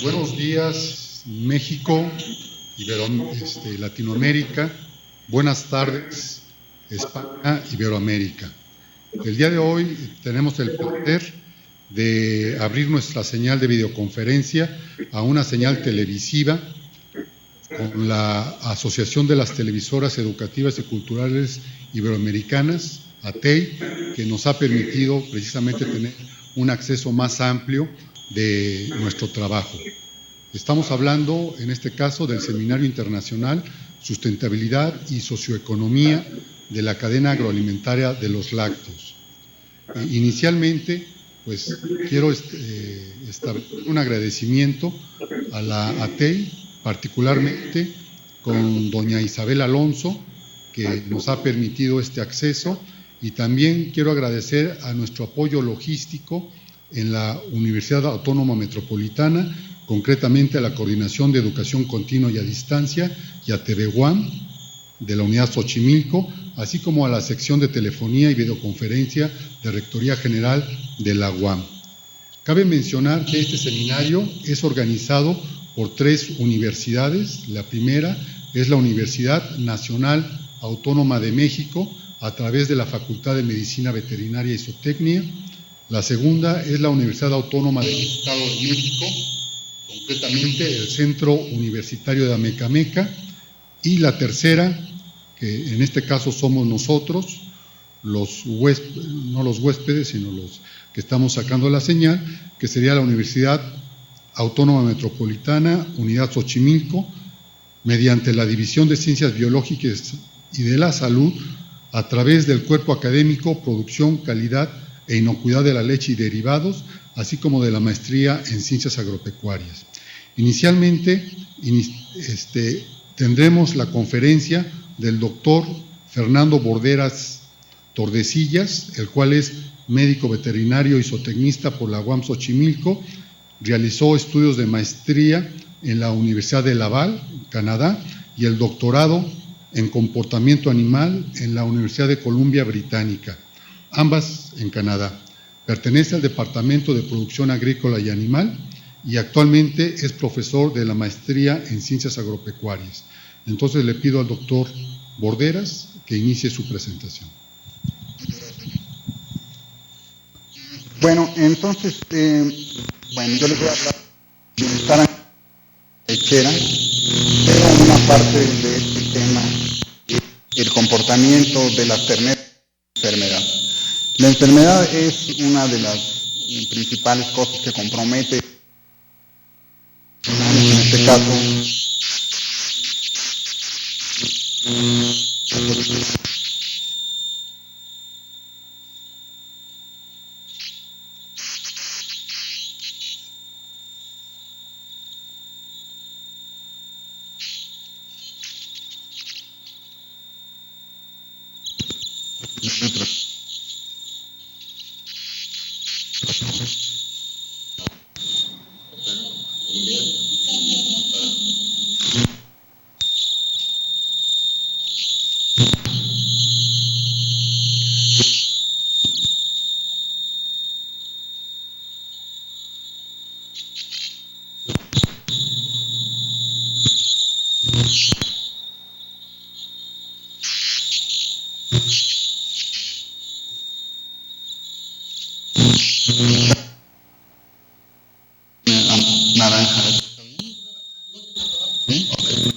Buenos días, México, Latinoamérica. Buenas tardes, España, Iberoamérica. El día de hoy tenemos el placer de abrir nuestra señal de videoconferencia a una señal televisiva con la Asociación de las Televisoras Educativas y Culturales Iberoamericanas, ATEI, que nos ha permitido precisamente tener un acceso más amplio de nuestro trabajo. Estamos hablando, en este caso, del Seminario Internacional Sustentabilidad y Socioeconomía de la Cadena Agroalimentaria de los Lácteos. Inicialmente, pues quiero establecer un agradecimiento a la ATEI, particularmente con doña Isabel Alonso, que nos ha permitido este acceso, y también quiero agradecer a nuestro apoyo logístico en la Universidad Autónoma Metropolitana, concretamente a la Coordinación de Educación Continua y a Distancia y a TV UAM de la Unidad Xochimilco, así como a la sección de telefonía y videoconferencia de Rectoría General de la UAM. Cabe mencionar que este seminario es organizado por 3 universidades. La primera es la Universidad Nacional Autónoma de México, a través de la Facultad de Medicina Veterinaria y Zootecnia. La segunda es la Universidad Autónoma del Estado de México, concretamente el Centro Universitario de Amecameca. Y la tercera, que en este caso somos nosotros, no los huéspedes, sino los que estamos sacando la señal, que sería la Universidad Autónoma Metropolitana, Unidad Xochimilco, mediante la División de Ciencias Biológicas y de la Salud, a través del cuerpo académico, producción, calidad e inocuidad de la leche y derivados, así como de la maestría en ciencias agropecuarias. Inicialmente, tendremos la conferencia del doctor Fernando Borderas Tordesillas, el cual es médico veterinario y zootecnista por la UAM Xochimilco, realizó estudios de maestría en la Universidad de Laval, Canadá, y el doctorado en comportamiento animal en la Universidad de Columbia Británica, ambas en Canadá. Pertenece al Departamento de Producción Agrícola y Animal y actualmente es profesor de la maestría en Ciencias Agropecuarias. Entonces le pido al doctor Borderas que inicie su presentación. Bueno, entonces, yo les voy a hablar de bienestar lechera, pero una parte de este tema es el comportamiento de las terneras y la enfermedad. La enfermedad es una de las principales cosas que compromete, en este caso, naranja. ¿Sí? Okay.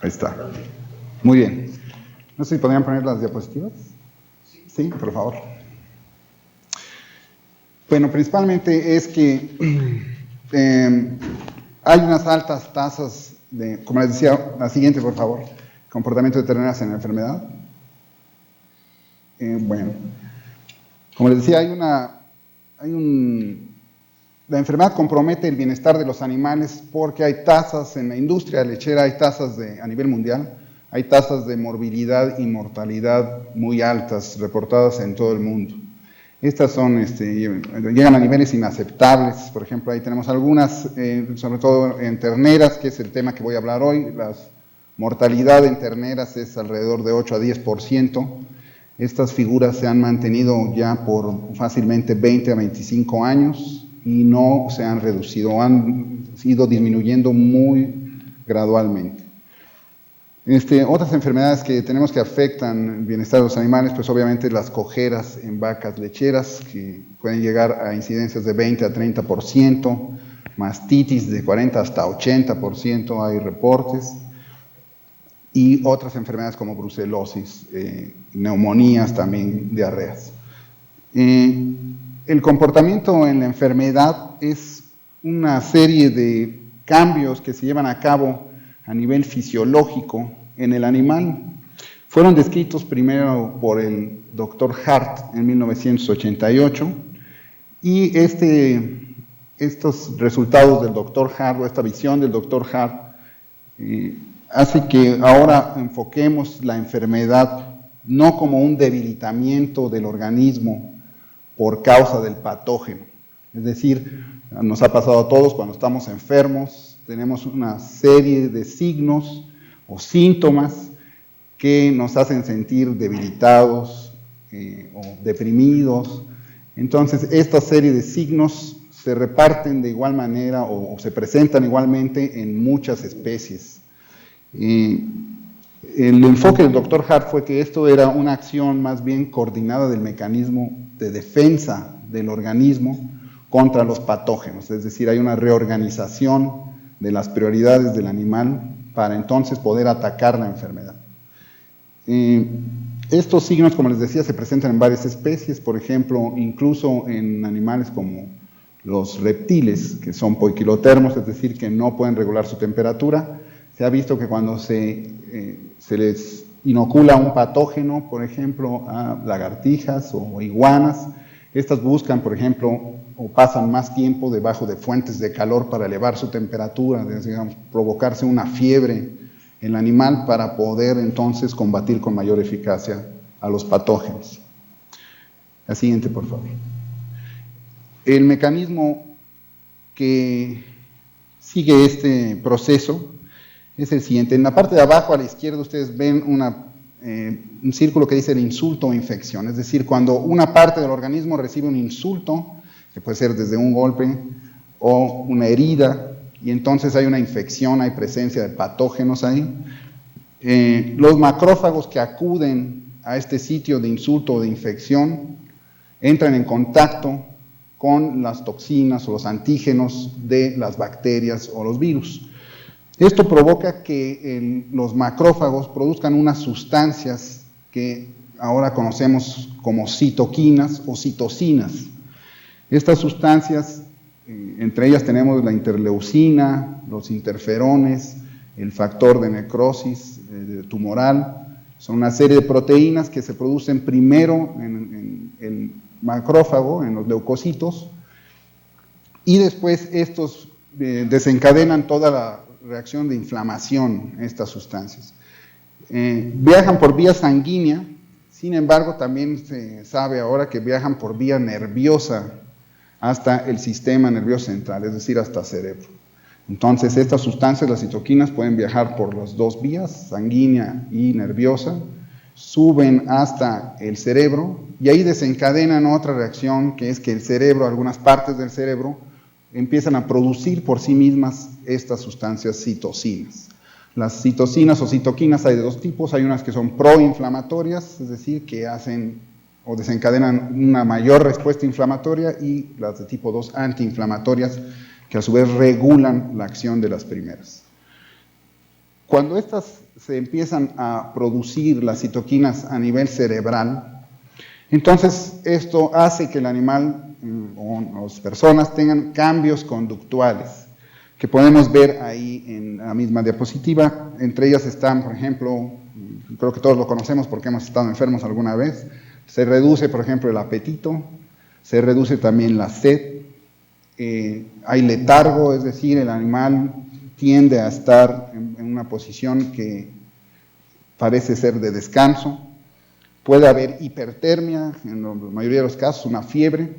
Ahí está. Muy bien. No sé si podrían poner las diapositivas. Sí, por favor. Bueno, principalmente es que hay unas altas tasas de, como les decía, la siguiente, por favor, comportamiento de terneras en la enfermedad. Bueno, como les decía, la enfermedad compromete el bienestar de los animales porque hay tasas en la industria lechera, hay tasas a nivel mundial, hay tasas de morbilidad y mortalidad muy altas reportadas en todo el mundo. Estas son, llegan a niveles inaceptables. Por ejemplo, ahí tenemos algunas, sobre todo en terneras, que es el tema que voy a hablar hoy. La mortalidad en terneras es alrededor de 8 a 10%. Estas figuras se han mantenido ya por fácilmente 20 a 25 años y no se han reducido, han ido disminuyendo muy gradualmente. Otras enfermedades que tenemos que afectan el bienestar de los animales, pues obviamente las cojeras en vacas lecheras, que pueden llegar a incidencias de 20 a 30%, mastitis de 40 hasta 80% hay reportes, y otras enfermedades como brucelosis, neumonías, también diarreas. El comportamiento en la enfermedad es una serie de cambios que se llevan a cabo a nivel fisiológico en el animal. Fueron descritos primero por el Dr. Hart en 1988 y estos resultados del Dr. Hart, o esta visión del Dr. Hart, hace que ahora enfoquemos la enfermedad no como un debilitamiento del organismo por causa del patógeno. Es decir, nos ha pasado a todos cuando estamos enfermos, tenemos una serie de signos o síntomas que nos hacen sentir debilitados o deprimidos. Entonces, esta serie de signos se reparten de igual manera o se presentan igualmente en muchas especies. El enfoque del Dr. Hart fue que esto era una acción más bien coordinada del mecanismo de defensa del organismo contra los patógenos, es decir, hay una reorganización de las prioridades del animal para entonces poder atacar la enfermedad. Estos signos, como les decía, se presentan en varias especies, por ejemplo, incluso en animales como los reptiles, que son poiquilotermos, es decir, que no pueden regular su temperatura. Se ha visto que cuando se les inocula un patógeno, por ejemplo, a lagartijas o iguanas, estas buscan, por ejemplo, o pasan más tiempo debajo de fuentes de calor para elevar su temperatura, digamos, provocarse una fiebre en el animal para poder entonces combatir con mayor eficacia a los patógenos. La siguiente, por favor. El mecanismo que sigue este proceso es el siguiente. En la parte de abajo a la izquierda ustedes ven un círculo que dice el insulto o infección, es decir, cuando una parte del organismo recibe un insulto, que puede ser desde un golpe o una herida, y entonces hay una infección, hay presencia de patógenos ahí. Los macrófagos que acuden a este sitio de insulto o de infección entran en contacto con las toxinas o los antígenos de las bacterias o los virus. Esto provoca que los macrófagos produzcan unas sustancias que ahora conocemos como citoquinas o citocinas. Estas sustancias, entre ellas tenemos la interleucina, los interferones, el factor de necrosis tumoral. Son una serie de proteínas que se producen primero en el macrófago, en los leucocitos, y después estos desencadenan toda la reacción de inflamación, estas sustancias. Viajan por vía sanguínea, sin embargo también se sabe ahora que viajan por vía nerviosa hasta el sistema nervioso central, es decir, hasta el cerebro. Entonces estas sustancias, las citoquinas, pueden viajar por las dos vías, sanguínea y nerviosa, suben hasta el cerebro y ahí desencadenan otra reacción, que es que el cerebro, algunas partes del cerebro, empiezan a producir por sí mismas estas sustancias citocinas. Las citocinas o citoquinas hay de dos tipos, hay unas que son proinflamatorias, es decir, que hacen o desencadenan una mayor respuesta inflamatoria, y las de tipo 2 antiinflamatorias, que a su vez regulan la acción de las primeras. Cuando estas se empiezan a producir, las citoquinas, a nivel cerebral, entonces esto hace que el animal o las personas tengan cambios conductuales, que podemos ver ahí en la misma diapositiva. Entre ellas están, por ejemplo, creo que todos lo conocemos porque hemos estado enfermos alguna vez, se reduce, por ejemplo, el apetito, se reduce también la sed, hay letargo, es decir, el animal tiende a estar en una posición que parece ser de descanso. Puede haber hipertermia, en la mayoría de los casos una fiebre,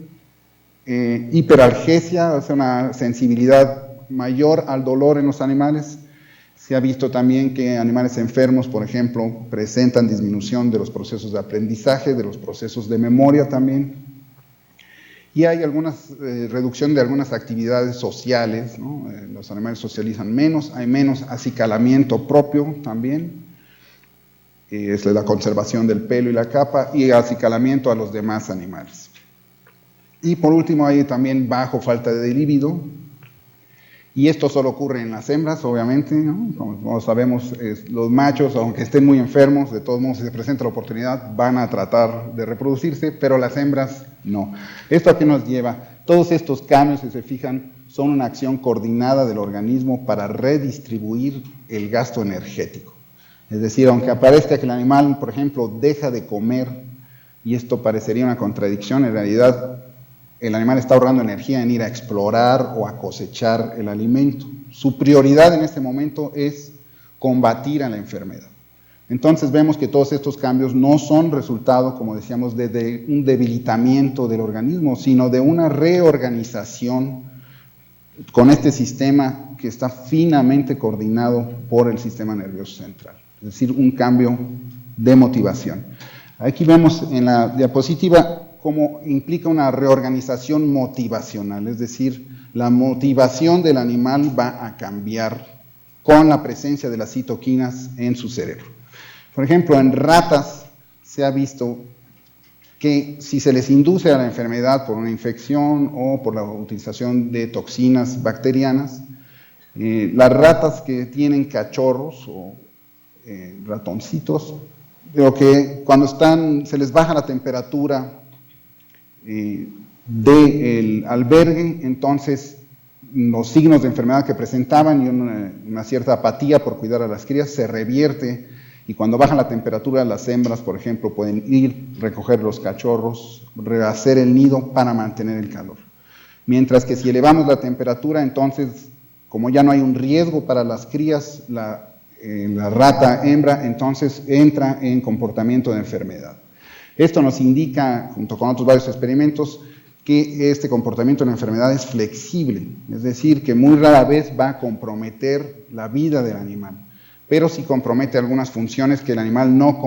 hiperalgesia, o sea, una sensibilidad mayor al dolor en los animales. Se ha visto también que animales enfermos, por ejemplo, presentan disminución de los procesos de aprendizaje, de los procesos de memoria también. Y hay reducción de algunas actividades sociales, ¿no? Los animales socializan menos, hay menos acicalamiento propio también, es la conservación del pelo y la capa, y acicalamiento a los demás animales. Y por último hay también falta de líbido, y esto solo ocurre en las hembras, obviamente, ¿no? Como sabemos, los machos, aunque estén muy enfermos, de todos modos, si se presenta la oportunidad, van a tratar de reproducirse, pero las hembras no. ¿Esto a qué nos lleva? Todos estos cambios, si se fijan, son una acción coordinada del organismo para redistribuir el gasto energético. Es decir, aunque aparezca que el animal, por ejemplo, deja de comer, y esto parecería una contradicción, en realidad el animal está ahorrando energía en ir a explorar o a cosechar el alimento. Su prioridad en este momento es combatir a la enfermedad. Entonces vemos que todos estos cambios no son resultado, como decíamos, de un debilitamiento del organismo, sino de una reorganización con este sistema que está finamente coordinado por el sistema nervioso central. Es decir, un cambio de motivación. Aquí vemos en la diapositiva cómo implica una reorganización motivacional, es decir, la motivación del animal va a cambiar con la presencia de las citoquinas en su cerebro. Por ejemplo, en ratas se ha visto que si se les induce a la enfermedad por una infección o por la utilización de toxinas bacterianas, las ratas que tienen cachorros o ratoncitos, pero que cuando se les baja la temperatura del albergue, entonces los signos de enfermedad que presentaban y una cierta apatía por cuidar a las crías se revierte, y cuando baja la temperatura las hembras, por ejemplo, pueden ir, recoger los cachorros, rehacer el nido para mantener el calor. Mientras que si elevamos la temperatura, entonces, como ya no hay un riesgo para las crías, la rata hembra entonces entra en comportamiento de enfermedad. Esto nos indica, junto con otros varios experimentos, que este comportamiento de enfermedad es flexible, es decir, que muy rara vez va a comprometer la vida del animal, pero sí compromete algunas funciones que el animal no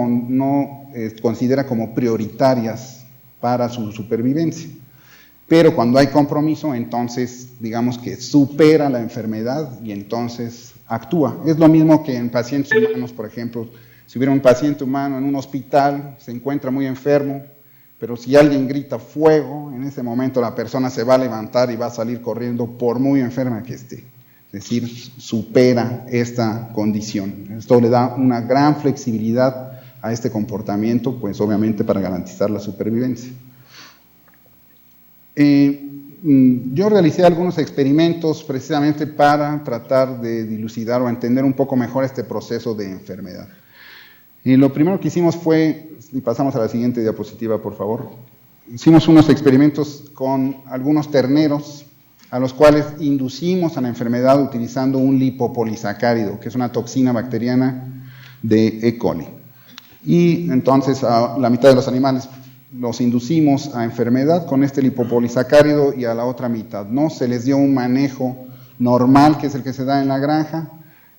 considera como prioritarias para su supervivencia. Pero cuando hay compromiso, entonces digamos que supera la enfermedad y entonces actúa. Es lo mismo que en pacientes humanos, por ejemplo. Si hubiera un paciente humano en un hospital, se encuentra muy enfermo, pero si alguien grita fuego, en ese momento la persona se va a levantar y va a salir corriendo por muy enferma que esté. Es decir, supera esta condición. Esto le da una gran flexibilidad a este comportamiento, pues obviamente para garantizar la supervivencia. Yo realicé algunos experimentos precisamente para tratar de dilucidar o entender un poco mejor este proceso de enfermedad. Y lo primero que hicimos fue, y pasamos a la siguiente diapositiva, por favor, hicimos unos experimentos con algunos terneros a los cuales inducimos a la enfermedad utilizando un lipopolisacárido, que es una toxina bacteriana de E. coli. Y entonces a la mitad de los animales los inducimos a enfermedad con este lipopolisacárido y a la otra mitad no. Se les dio un manejo normal, que es el que se da en la granja.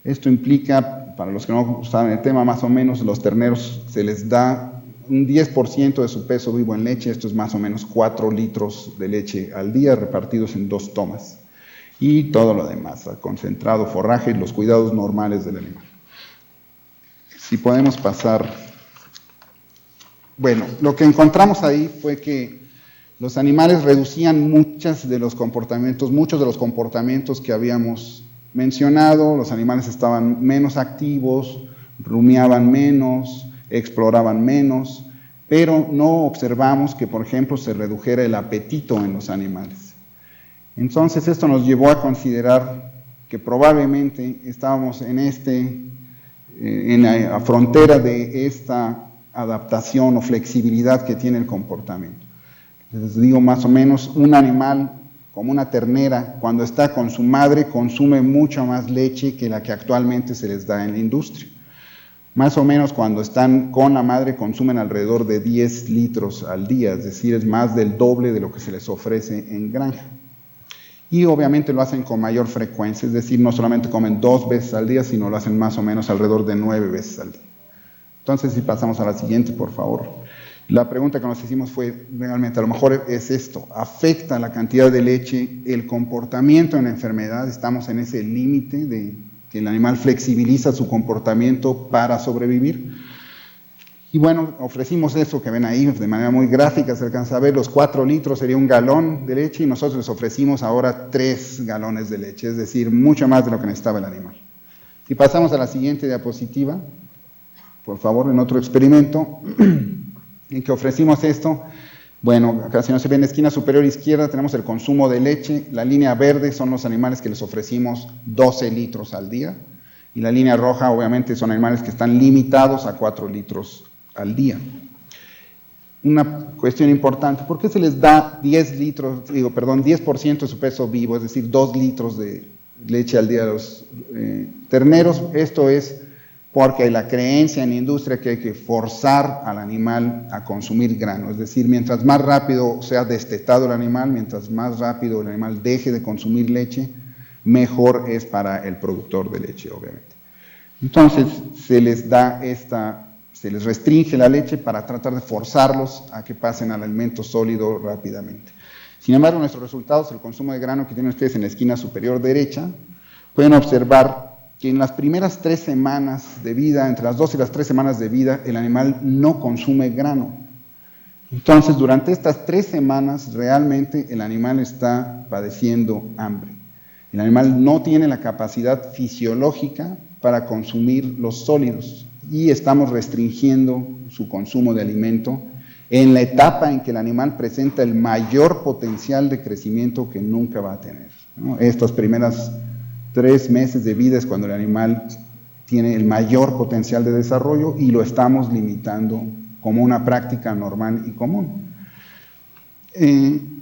Esto implica, para los que no saben el tema, más o menos los terneros se les da un 10% de su peso vivo en leche. Esto es más o menos 4 litros de leche al día repartidos en 2 tomas. Y todo lo demás, concentrado, forraje y los cuidados normales del animal. Si podemos pasar. Bueno, lo que encontramos ahí fue que los animales reducían muchos de los comportamientos que habíamos mencionado. Los animales estaban menos activos, rumiaban menos, exploraban menos, pero no observamos que, por ejemplo, se redujera el apetito en los animales. Entonces, esto nos llevó a considerar que probablemente estábamos en la frontera de esta adaptación o flexibilidad que tiene el comportamiento. Les digo, más o menos, un animal como una ternera, cuando está con su madre, consume mucha más leche que la que actualmente se les da en la industria. Más o menos cuando están con la madre consumen alrededor de 10 litros al día, es decir, es más del doble de lo que se les ofrece en granja. y obviamente lo hacen con mayor frecuencia, es decir, no solamente comen 2 veces al día, sino lo hacen más o menos alrededor de 9 veces al día. Entonces, si pasamos a la siguiente, por favor. La pregunta que nos hicimos fue, realmente, a lo mejor es esto, ¿afecta la cantidad de leche el comportamiento en la enfermedad? Estamos en ese límite de que el animal flexibiliza su comportamiento para sobrevivir. Y bueno, ofrecimos eso que ven ahí de manera muy gráfica, se alcanza a ver, los 4 litros sería 1 galón de leche y nosotros les ofrecimos ahora 3 galones de leche, es decir, mucho más de lo que necesitaba el animal. Si pasamos a la siguiente diapositiva, por favor, en otro experimento en que ofrecimos esto, bueno, acá si no se ve en la esquina superior izquierda tenemos el consumo de leche, la línea verde son los animales que les ofrecimos 12 litros al día, y la línea roja obviamente son animales que están limitados a 4 litros al día. Una cuestión importante, ¿por qué se les da 10% de su peso vivo, es decir, 2 litros de leche al día a los terneros? Esto es porque hay la creencia en la industria que hay que forzar al animal a consumir grano, es decir, mientras más rápido sea destetado el animal, mientras más rápido el animal deje de consumir leche, mejor es para el productor de leche, obviamente. Entonces, se les restringe la leche para tratar de forzarlos a que pasen al alimento sólido rápidamente. Sin embargo, nuestros resultados, el consumo de grano que tienen ustedes en la esquina superior derecha, pueden observar que en las primeras 3 semanas de vida, entre las 2 y las 3 semanas de vida, el animal no consume grano. Entonces, durante estas 3 semanas, realmente el animal está padeciendo hambre. El animal no tiene la capacidad fisiológica para consumir los sólidos y estamos restringiendo su consumo de alimento en la etapa en que el animal presenta el mayor potencial de crecimiento que nunca va a tener, ¿no? Estas primeras 3 meses de vida es cuando el animal tiene el mayor potencial de desarrollo y lo estamos limitando como una práctica normal y común. En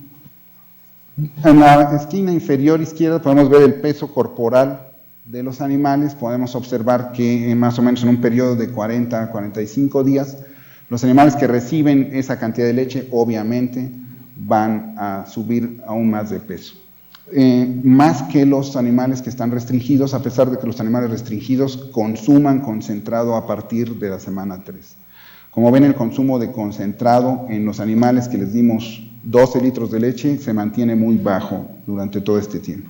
la esquina inferior izquierda podemos ver el peso corporal de los animales. Podemos observar que más o menos en un periodo de 40 a 45 días, los animales que reciben esa cantidad de leche obviamente van a subir aún más de peso. Más que los animales que están restringidos, a pesar de que los animales restringidos consuman concentrado a partir de la semana 3. Como ven, el consumo de concentrado en los animales que les dimos 12 litros de leche se mantiene muy bajo durante todo este tiempo.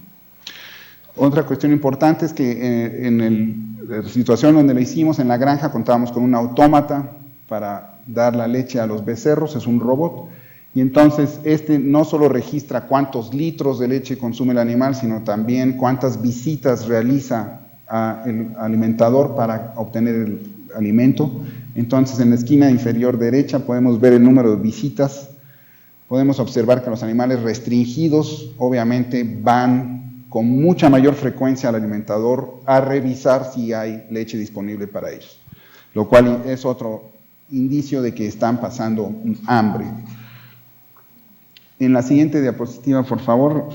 Otra cuestión importante es que en la situación donde lo hicimos, en la granja, contábamos con un autómata para dar la leche a los becerros, es un robot. Y entonces no solo registra cuántos litros de leche consume el animal, sino también cuántas visitas realiza el alimentador para obtener el alimento. Entonces, en la esquina inferior derecha podemos ver el número de visitas. Podemos observar que los animales restringidos obviamente van con mucha mayor frecuencia al alimentador a revisar si hay leche disponible para ellos, lo cual es otro indicio de que están pasando hambre. En la siguiente diapositiva, por favor.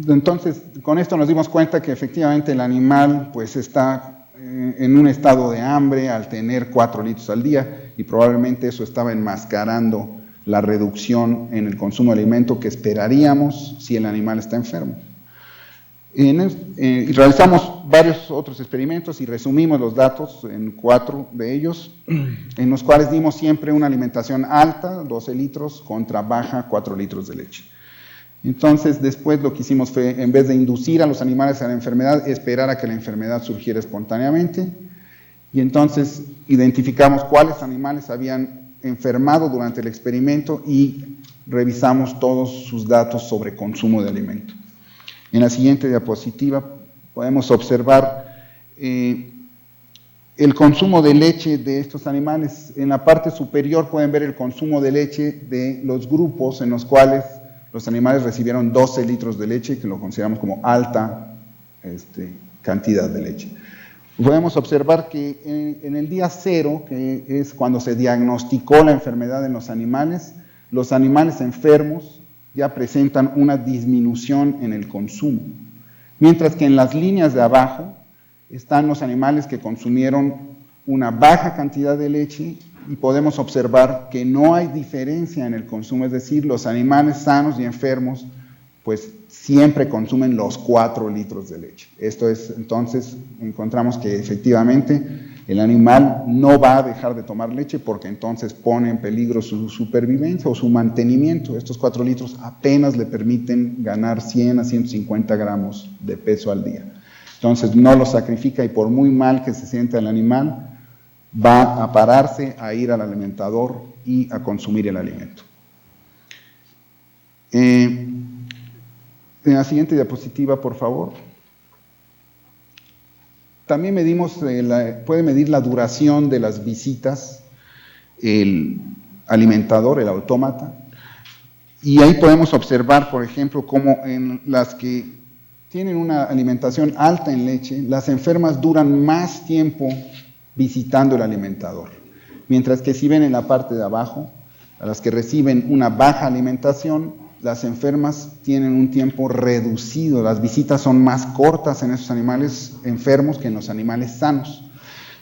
Entonces, con esto nos dimos cuenta que efectivamente el animal pues está en un estado de hambre al tener 4 litros al día y probablemente eso estaba enmascarando la reducción en el consumo de alimento que esperaríamos si el animal está enfermo. Realizamos varios otros experimentos y resumimos los datos en 4 de ellos, en los cuales dimos siempre una alimentación alta, 12 litros, contra baja, 4 litros de leche. Entonces, después lo que hicimos fue, en vez de inducir a los animales a la enfermedad, esperar a que la enfermedad surgiera espontáneamente, y entonces identificamos cuáles animales habían enfermado durante el experimento y revisamos todos sus datos sobre consumo de alimento. En la siguiente diapositiva podemos observar el consumo de leche de estos animales. En la parte superior pueden ver el consumo de leche de los grupos en los cuales los animales recibieron 12 litros de leche, que lo consideramos como alta cantidad de leche. Podemos observar que en el día 0, que es cuando se diagnosticó la enfermedad en los animales enfermos ya presentan una disminución en el consumo, mientras que en las líneas de abajo están los animales que consumieron una baja cantidad de leche y podemos observar que no hay diferencia en el consumo, es decir, los animales sanos y enfermos pues siempre consumen los 4 litros de leche. Esto es, entonces, encontramos que efectivamente el animal no va a dejar de tomar leche porque entonces pone en peligro su supervivencia o su mantenimiento. Estos 4 litros apenas le permiten ganar 100 a 150 gramos de peso al día. Entonces no lo sacrifica y por muy mal que se sienta el animal, va a pararse a ir al alimentador y a consumir el alimento. En la siguiente diapositiva, por favor. También puede medir la duración de las visitas el alimentador, el autómata, y ahí podemos observar, por ejemplo, cómo en las que tienen una alimentación alta en leche, las enfermas duran más tiempo visitando el alimentador, mientras que si ven en la parte de abajo, a las que reciben una baja alimentación, las enfermas tienen un tiempo reducido, las visitas son más cortas en esos animales enfermos que en los animales sanos.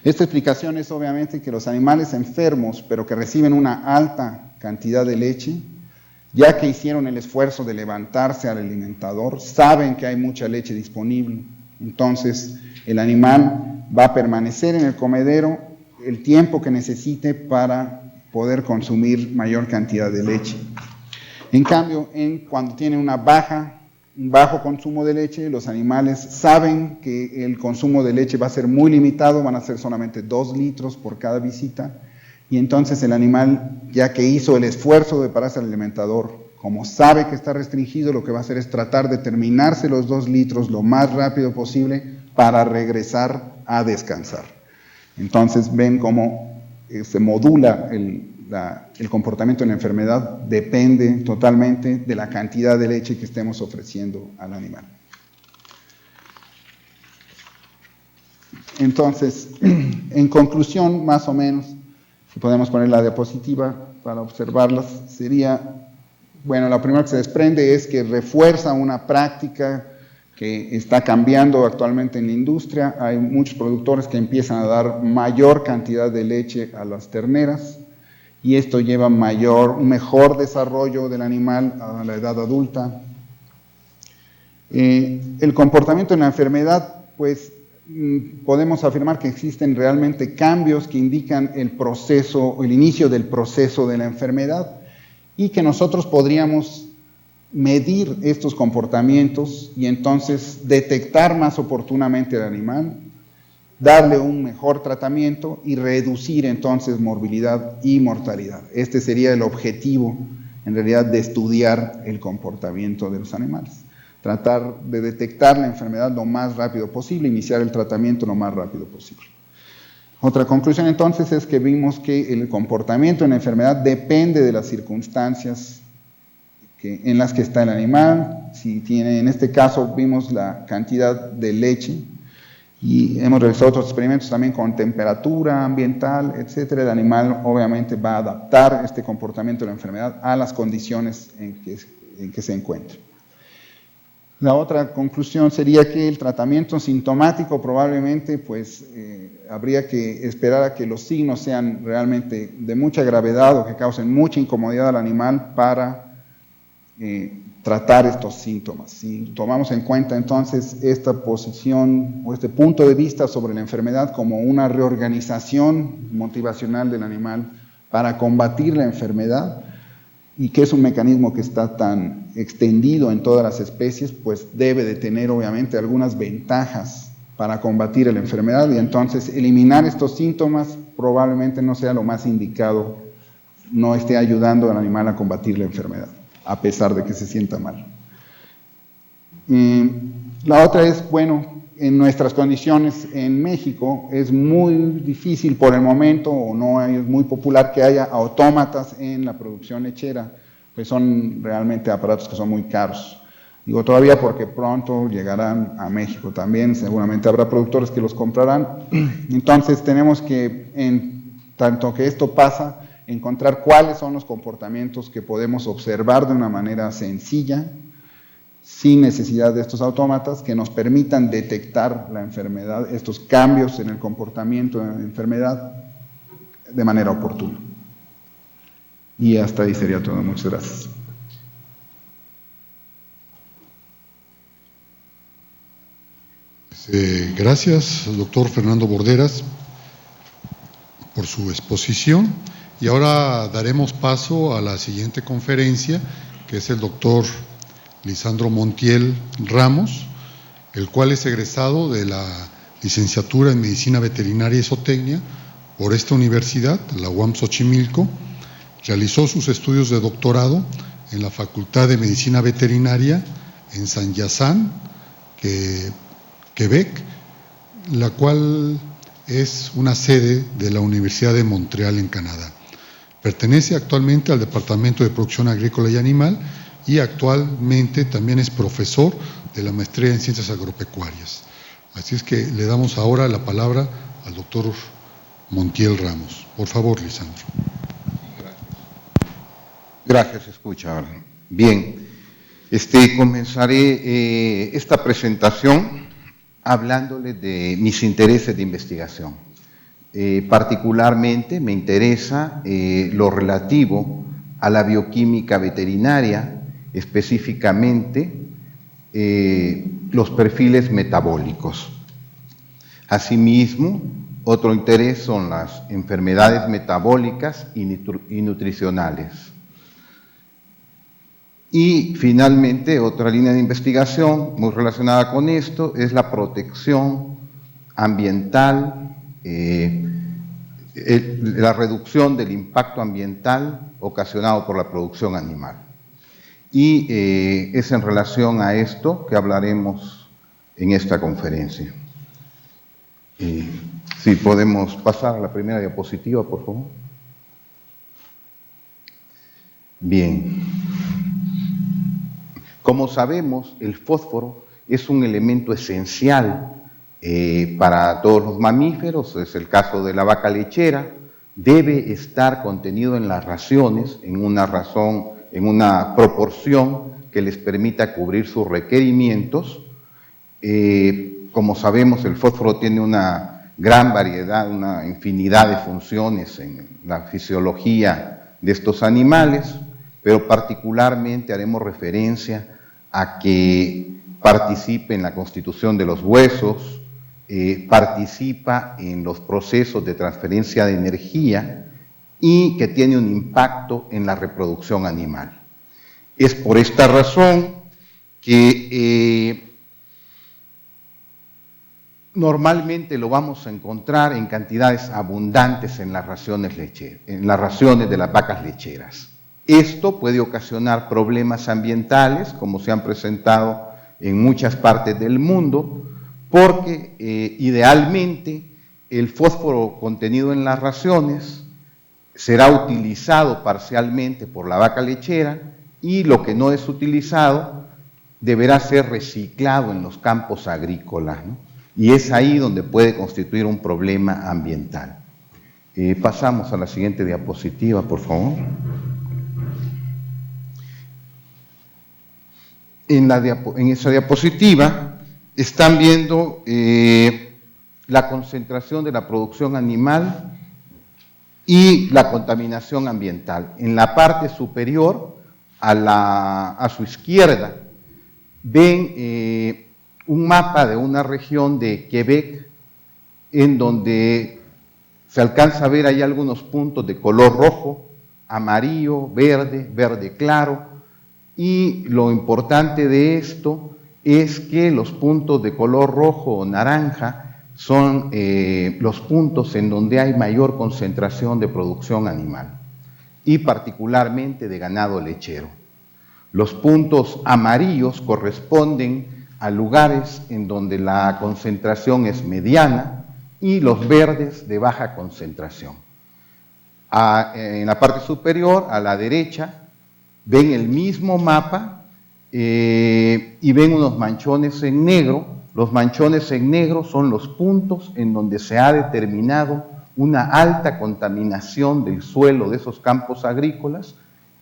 Esta explicación es obviamente que los animales enfermos, pero que reciben una alta cantidad de leche, ya que hicieron el esfuerzo de levantarse al alimentador, saben que hay mucha leche disponible. Entonces, el animal va a permanecer en el comedero el tiempo que necesite para poder consumir mayor cantidad de leche. En cambio, cuando tienen un bajo consumo de leche, los animales saben que el consumo de leche va a ser muy limitado, van a ser solamente 2 litros por cada visita, y entonces el animal, ya que hizo el esfuerzo de pararse al alimentador, como sabe que está restringido, lo que va a hacer es tratar de terminarse los 2 litros lo más rápido posible para regresar a descansar. Entonces ven cómo se modula el comportamiento de la enfermedad, depende totalmente de la cantidad de leche que estemos ofreciendo al animal. Entonces, en conclusión, más o menos, si podemos poner la diapositiva para observarlas, sería, bueno, lo primero que se desprende es que refuerza una práctica que está cambiando actualmente en la industria. Hay muchos productores que empiezan a dar mayor cantidad de leche a las terneras, y esto lleva un mejor desarrollo del animal a la edad adulta. El comportamiento en la enfermedad, pues podemos afirmar que existen realmente cambios que indican el inicio del proceso de la enfermedad, y que nosotros podríamos medir estos comportamientos y entonces detectar más oportunamente al animal, darle un mejor tratamiento y reducir entonces morbilidad y mortalidad. Este sería el objetivo, en realidad, de estudiar el comportamiento de los animales. Tratar de detectar la enfermedad lo más rápido posible, iniciar el tratamiento lo más rápido posible. Otra conclusión entonces es que vimos que el comportamiento en la enfermedad depende de las circunstancias en las que está el animal. En este caso vimos la cantidad de leche, y hemos realizado otros experimentos también con temperatura ambiental, etcétera. El animal obviamente va a adaptar este comportamiento de la enfermedad a las condiciones en que se encuentre. La otra conclusión sería que el tratamiento sintomático probablemente habría que esperar a que los signos sean realmente de mucha gravedad o que causen mucha incomodidad al animal para tratar estos síntomas. Si tomamos en cuenta entonces esta posición o este punto de vista sobre la enfermedad como una reorganización motivacional del animal para combatir la enfermedad, y que es un mecanismo que está tan extendido en todas las especies, pues debe de tener obviamente algunas ventajas para combatir la enfermedad, y entonces eliminar estos síntomas probablemente no sea lo más indicado, no esté ayudando al animal a combatir la enfermedad, a pesar de que se sienta mal. La otra es, en nuestras condiciones en México es muy difícil por el momento, o no es muy popular que haya autómatas en la producción lechera, pues son realmente aparatos que son muy caros. Digo todavía porque pronto llegarán a México también, seguramente habrá productores que los comprarán. Entonces tenemos que, en tanto que esto pasa, encontrar cuáles son los comportamientos que podemos observar de una manera sencilla, sin necesidad de estos autómatas, que nos permitan detectar la enfermedad, estos cambios en el comportamiento de la enfermedad de manera oportuna. Y hasta ahí sería todo. Muchas gracias. Gracias, doctor Fernando Borderas, por su exposición. Y ahora daremos paso a la siguiente conferencia, que es el doctor Lisandro Montiel Ramos, el cual es egresado de la licenciatura en Medicina Veterinaria y Zootecnia por esta universidad, la UAM Xochimilco. Realizó sus estudios de doctorado en la Facultad de Medicina Veterinaria en Saint-Hyacinthe, Quebec, la cual es una sede de la Universidad de Montreal en Canadá. Pertenece actualmente al Departamento de Producción Agrícola y Animal y actualmente también es profesor de la maestría en Ciencias Agropecuarias. Así es que le damos ahora la palabra al doctor Montiel Ramos. Por favor, Lisandro. Gracias, escucha. Bien, comenzaré esta presentación hablándole de mis intereses de investigación. Particularmente me interesa lo relativo a la bioquímica veterinaria, específicamente los perfiles metabólicos. Asimismo, otro interés son las enfermedades metabólicas y nutricionales. Y finalmente, otra línea de investigación muy relacionada con esto es la protección ambiental, la reducción del impacto ambiental ocasionado por la producción animal. Y es en relación a esto que hablaremos en esta conferencia. Si podemos pasar a la primera diapositiva, por favor. Bien. Como sabemos, el fósforo es un elemento esencial para todos los mamíferos, es el caso de la vaca lechera, debe estar contenido en las raciones en una proporción que les permita cubrir sus requerimientos. Como sabemos, el fósforo tiene una gran variedad, una infinidad de funciones en la fisiología de estos animales, pero particularmente haremos referencia a que participe en la constitución de los huesos, participa en los procesos de transferencia de energía y que tiene un impacto en la reproducción animal. Es por esta razón que normalmente lo vamos a encontrar en cantidades abundantes en las raciones de las vacas lecheras. Esto puede ocasionar problemas ambientales, como se han presentado en muchas partes del mundo, porque idealmente el fósforo contenido en las raciones será utilizado parcialmente por la vaca lechera y lo que no es utilizado deberá ser reciclado en los campos agrícolas, ¿no? Y es ahí donde puede constituir un problema ambiental. Pasamos a la siguiente diapositiva, por favor. En esa diapositiva están viendo la concentración de la producción animal y la contaminación ambiental. En la parte superior, a su izquierda, ven un mapa de una región de Quebec en donde se alcanza a ver ahí algunos puntos de color rojo, amarillo, verde claro. Y lo importante de esto es que los puntos de color rojo o naranja son los puntos en donde hay mayor concentración de producción animal y particularmente de ganado lechero. Los puntos amarillos corresponden a lugares en donde la concentración es mediana y los verdes de baja concentración. En la parte superior, a la derecha, ven el mismo mapa y ven unos manchones en negro. Los manchones en negro son los puntos en donde se ha determinado una alta contaminación del suelo de esos campos agrícolas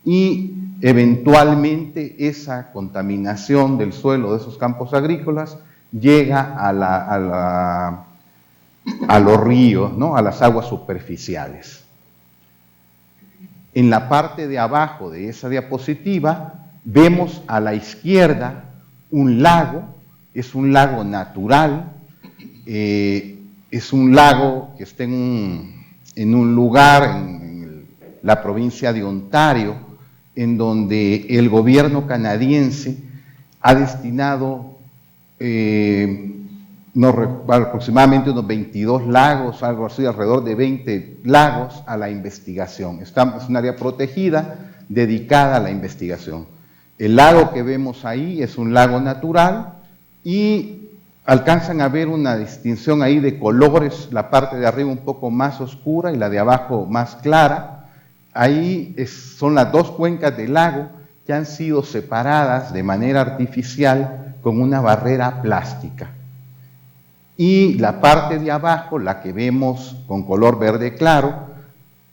y eventualmente esa contaminación del suelo de esos campos agrícolas llega a los ríos, ¿no? A las aguas superficiales. En la parte de abajo de esa diapositiva vemos a la izquierda un lago, es un lago natural es un lago que está en un lugar en la provincia de Ontario, en donde el gobierno canadiense ha destinado aproximadamente unos 22 lagos, algo así, alrededor de 20 lagos a la investigación. Es un área protegida dedicada a la investigación. El lago que vemos ahí es un lago natural y alcanzan a ver una distinción ahí de colores, la parte de arriba un poco más oscura y la de abajo más clara. Ahí son las dos cuencas del lago que han sido separadas de manera artificial con una barrera plástica. Y la parte de abajo, la que vemos con color verde claro,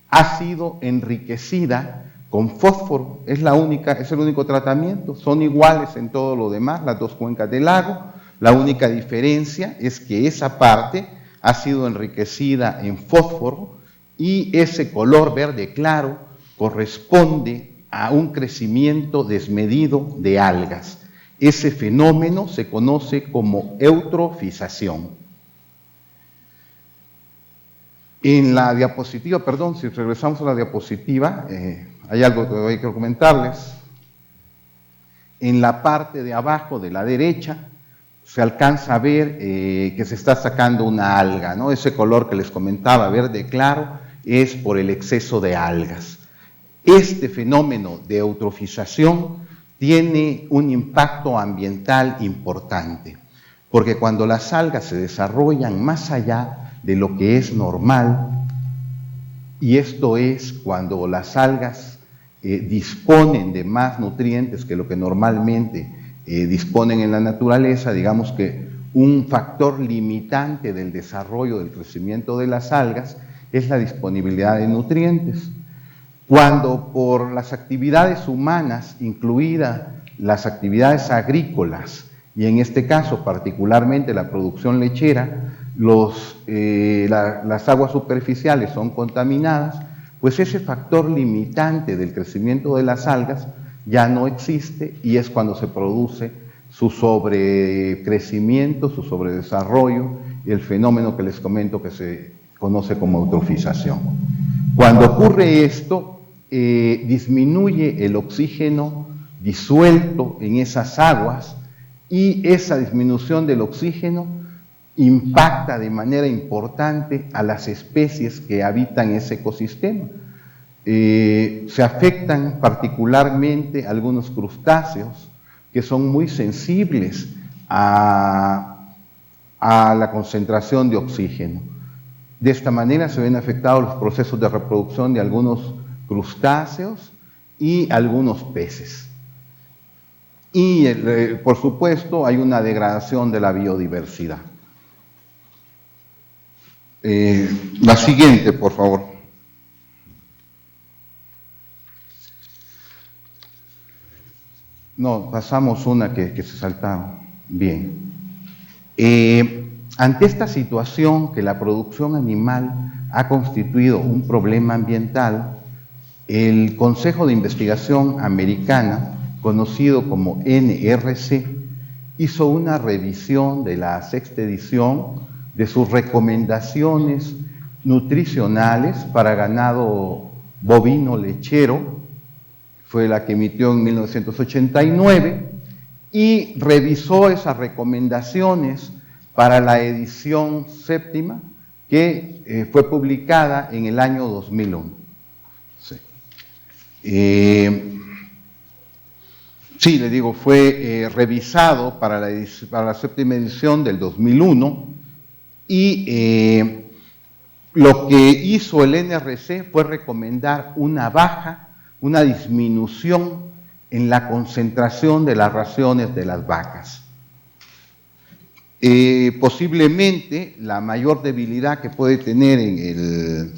ha sido enriquecida con fósforo. Es el único tratamiento. Son iguales en todo lo demás, las dos cuencas del lago. La única diferencia es que esa parte ha sido enriquecida en fósforo y ese color verde claro corresponde a un crecimiento desmedido de algas. Ese fenómeno se conoce como eutrofización. En la diapositiva, perdón, si regresamos a la diapositiva, hay algo que hay que comentarles. En la parte de abajo de la derecha se alcanza a ver que se está sacando una alga, ¿no? Ese color que les comentaba, verde claro, es por el exceso de algas. Este fenómeno de eutrofización tiene un impacto ambiental importante, porque cuando las algas se desarrollan más allá de lo que es normal, y esto es cuando las algas disponen de más nutrientes que lo que normalmente disponen en la naturaleza, digamos que un factor limitante del desarrollo, del crecimiento de las algas, es la disponibilidad de nutrientes. Cuando por las actividades humanas, incluidas las actividades agrícolas, y en este caso particularmente la producción lechera, las aguas superficiales son contaminadas, pues ese factor limitante del crecimiento de las algas ya no existe y es cuando se produce su sobrecrecimiento, su sobredesarrollo y el fenómeno que les comento que se conoce como eutrofización. Cuando ocurre esto, disminuye el oxígeno disuelto en esas aguas y esa disminución del oxígeno impacta de manera importante a las especies que habitan ese ecosistema. Se afectan particularmente algunos crustáceos que son muy sensibles a la concentración de oxígeno. De esta manera se ven afectados los procesos de reproducción de algunos crustáceos y algunos peces. Y, por supuesto, hay una degradación de la biodiversidad. La siguiente, por favor. No, pasamos una que se saltaron. Bien. Ante esta situación que la producción animal ha constituido un problema ambiental, el Consejo de Investigación Americana, conocido como NRC, hizo una revisión de la 6ª edición de sus recomendaciones nutricionales para ganado bovino lechero, fue la que emitió en 1989, y revisó esas recomendaciones para la edición 7ª que fue publicada en el año 2001. Sí, le digo, fue revisado para la 7ª edición del 2001 y lo que hizo el NRC fue recomendar una disminución en la concentración de las raciones de las vacas. Posiblemente la mayor debilidad que puede tener en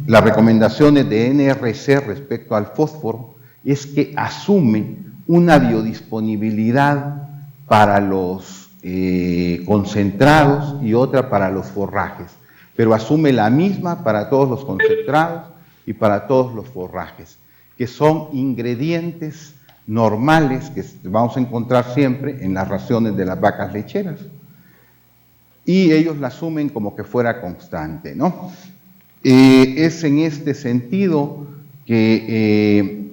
las recomendaciones de NRC respecto al fósforo es que asume una biodisponibilidad para los concentrados y otra para los forrajes, pero asume la misma para todos los concentrados y para todos los forrajes, que son ingredientes normales que vamos a encontrar siempre en las raciones de las vacas lecheras. y ellos la asumen como que fuera constante, ¿no? Es en este sentido que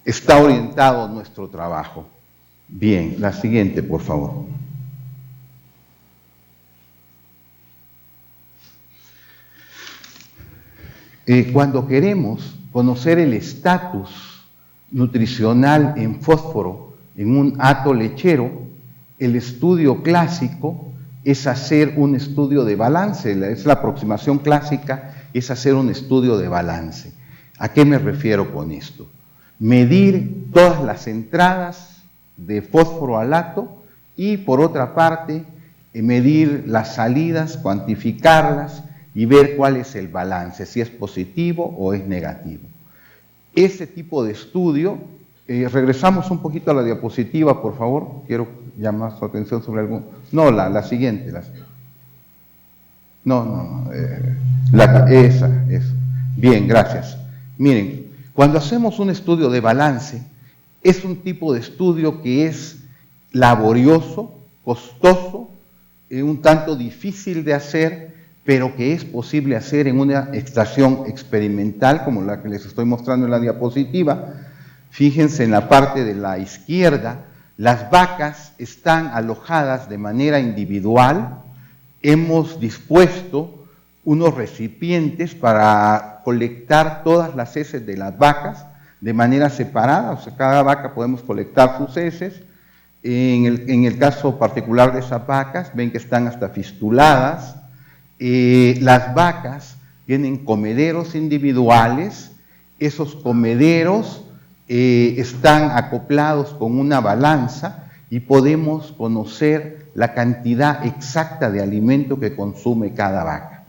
está orientado nuestro trabajo. Bien, la siguiente, por favor. Cuando queremos conocer el estatus nutricional en fósforo en un hato lechero, el estudio clásico es hacer un estudio de balance, es la aproximación clásica, es hacer un estudio de balance. ¿A qué me refiero con esto? Medir todas las entradas de fósforo al hato y, por otra parte, medir las salidas, cuantificarlas y ver cuál es el balance, si es positivo o es negativo. Ese tipo de estudio, regresamos un poquito a la diapositiva, por favor, quiero llamar su atención sobre algún... No, la siguiente. Esa. Bien, gracias. Miren, cuando hacemos un estudio de balance, es un tipo de estudio que es laborioso, costoso, un tanto difícil de hacer, pero que es posible hacer en una extracción experimental, como la que les estoy mostrando en la diapositiva. Fíjense en la parte de la izquierda, las vacas están alojadas de manera individual. Hemos dispuesto unos recipientes para colectar todas las heces de las vacas de manera separada, o sea, cada vaca podemos colectar sus heces. En el caso particular de esas vacas, ven que están hasta fistuladas. Las vacas tienen comederos individuales, esos comederos están acoplados con una balanza y podemos conocer la cantidad exacta de alimento que consume cada vaca.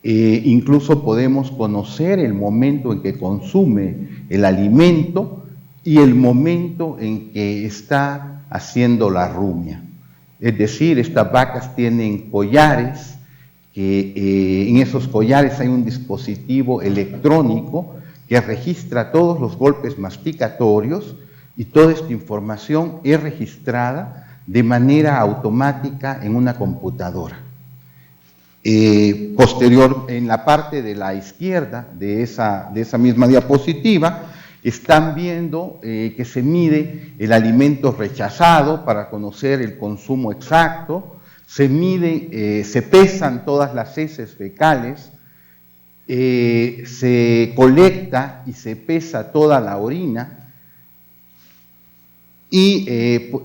Incluso podemos conocer el momento en que consume el alimento y el momento en que está haciendo la rumia. Es decir, estas vacas tienen collares, que en esos collares hay un dispositivo electrónico que registra todos los golpes masticatorios y toda esta información es registrada de manera automática en una computadora. Posterior, en la parte de la izquierda de esa misma diapositiva, están viendo que se mide el alimento rechazado para conocer el consumo exacto, se pesan todas las heces fecales, se colecta y se pesa toda la orina y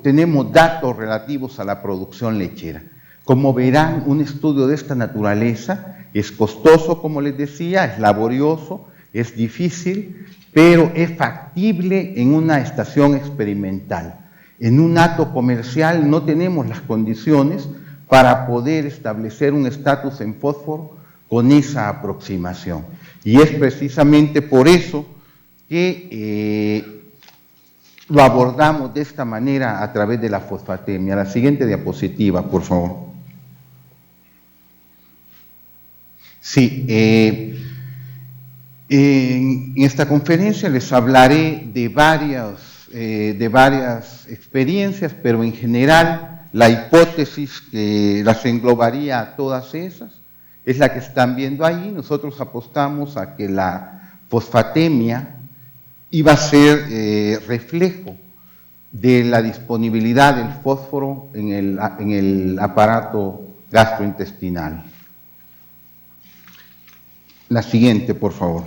tenemos datos relativos a la producción lechera. Como verán, un estudio de esta naturaleza es costoso, como les decía, es laborioso, es difícil, pero es factible en una estación experimental. En un hato comercial no tenemos las condiciones para poder establecer un estatus en fósforo con esa aproximación. Y es precisamente por eso que lo abordamos de esta manera a través de la fosfatemia. La siguiente diapositiva, por favor. Sí, en esta conferencia les hablaré de varias experiencias, pero en general la hipótesis que las englobaría a todas esas es la que están viendo ahí. Nosotros apostamos a que la fosfatemia iba a ser reflejo de la disponibilidad del fósforo en el aparato gastrointestinal. La siguiente, por favor.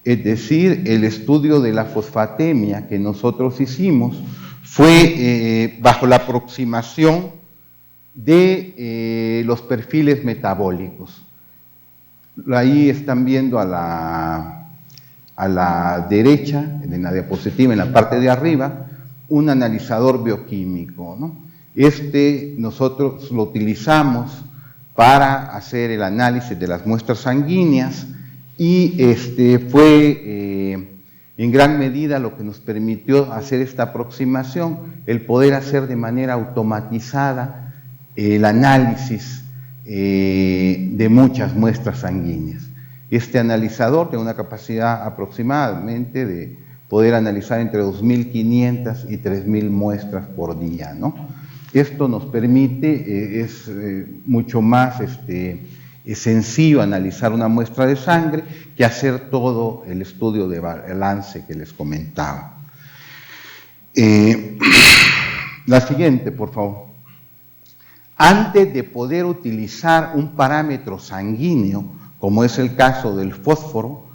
Es decir, el estudio de la fosfatemia que nosotros hicimos fue bajo la aproximación de los perfiles metabólicos. Ahí están viendo a la derecha, en la diapositiva, en la parte de arriba, un analizador bioquímico, ¿no? Nosotros lo utilizamos para hacer el análisis de las muestras sanguíneas y fue en gran medida lo que nos permitió hacer esta aproximación, el poder hacer de manera automatizada el análisis de muchas muestras sanguíneas. Este analizador tiene una capacidad aproximadamente de poder analizar entre 2.500 y 3.000 muestras por día, ¿no? Esto nos permite, es mucho más sencillo analizar una muestra de sangre que hacer todo el estudio de balance que les comentaba. La siguiente, por favor. Antes de poder utilizar un parámetro sanguíneo, como es el caso del fósforo,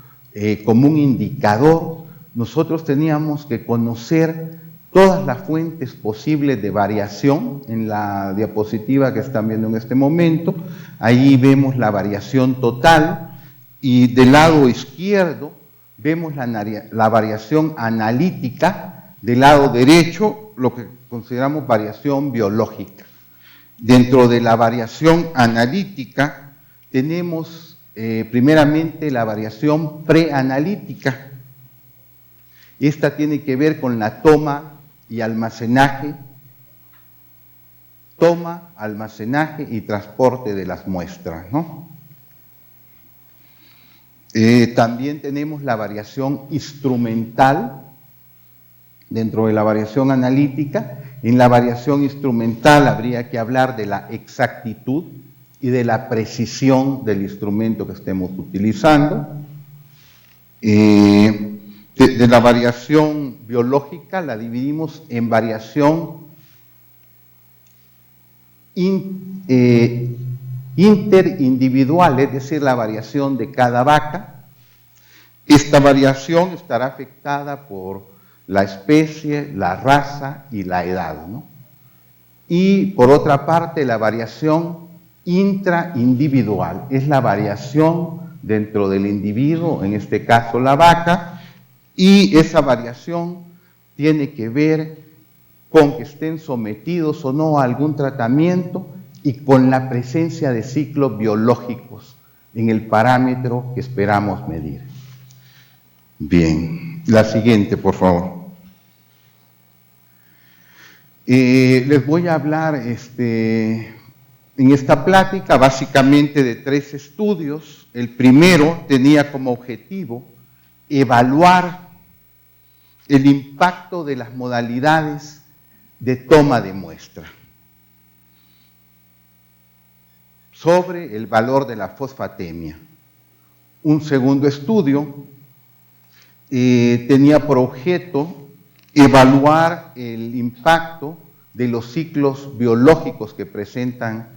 como un indicador, nosotros teníamos que conocer todas las fuentes posibles de variación. En la diapositiva que están viendo en este momento, ahí vemos la variación total y del lado izquierdo vemos la variación analítica, del lado derecho lo que consideramos variación biológica. Dentro de la variación analítica tenemos primeramente la variación preanalítica. Esta tiene que ver con la toma y almacenaje, y transporte de las muestras, ¿no? También tenemos la variación instrumental dentro de la variación analítica. En la variación instrumental habría que hablar de la exactitud y de la precisión del instrumento que estemos utilizando. De la variación biológica la dividimos en variación interindividual, es decir, la variación de cada vaca. Esta variación estará afectada por la especie, la raza y la edad, ¿no? Y por otra parte, la variación intraindividual es la variación dentro del individuo, en este caso la vaca, y esa variación tiene que ver con que estén sometidos o no a algún tratamiento y con la presencia de ciclos biológicos en el parámetro que esperamos medir. Bien, la siguiente, por favor. Les voy a hablar en esta plática básicamente de 3 estudios. El primero tenía como objetivo evaluar el impacto de las modalidades de toma de muestra sobre el valor de la fosfatemia. Un segundo estudio tenía por objeto evaluar el impacto de los ciclos biológicos que presentan